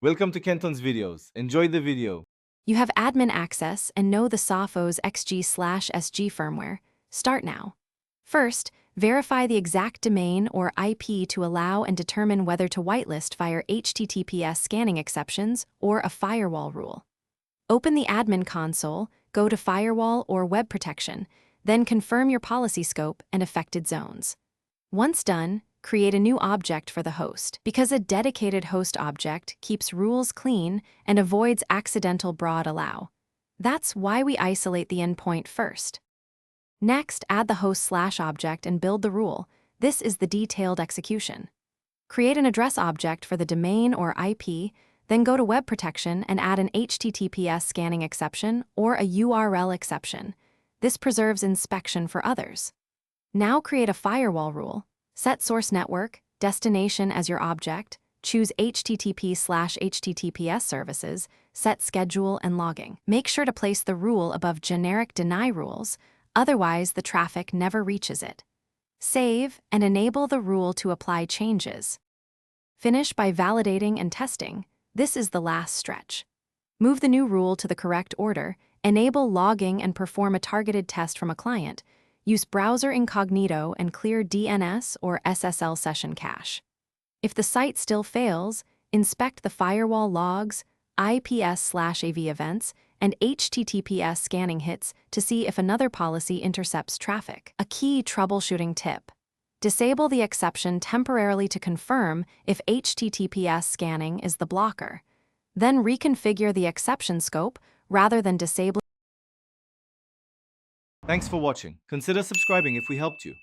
Welcome to Kenton's videos. Enjoy the video. You have admin access and know the Sophos XG/SG firmware. Start now. First, verify the exact domain or IP to allow and determine whether to whitelist via HTTPS scanning exceptions or a firewall rule. Open the admin console, go to Firewall or Web Protection, then confirm your policy scope and affected zones. Once done, create a new object for the host, because a dedicated host object keeps rules clean and avoids accidental broad allow. That's why we isolate the endpoint first. Next, add the host/object and build the rule. This is the detailed execution. Create an address object for the domain or IP, then go to Web Protection and add an HTTPS scanning exception or a URL exception. This preserves inspection for others. Now create a firewall rule. Set source network, destination as your object, choose HTTP/HTTPS services, set schedule and logging. Make sure to place the rule above generic deny rules, otherwise the traffic never reaches it. Save and enable the rule to apply changes. Finish by validating and testing. This is the last stretch. Move the new rule to the correct order, enable logging and perform a targeted test from a client. Use browser incognito and clear DNS or SSL session cache. If the site still fails, inspect the firewall logs, IPS/AV events, and HTTPS scanning hits to see if another policy intercepts traffic. A key troubleshooting tip: disable the exception temporarily to confirm if HTTPS scanning is the blocker. Then reconfigure the exception scope rather than disabling. Thanks for watching. Consider subscribing if we helped you.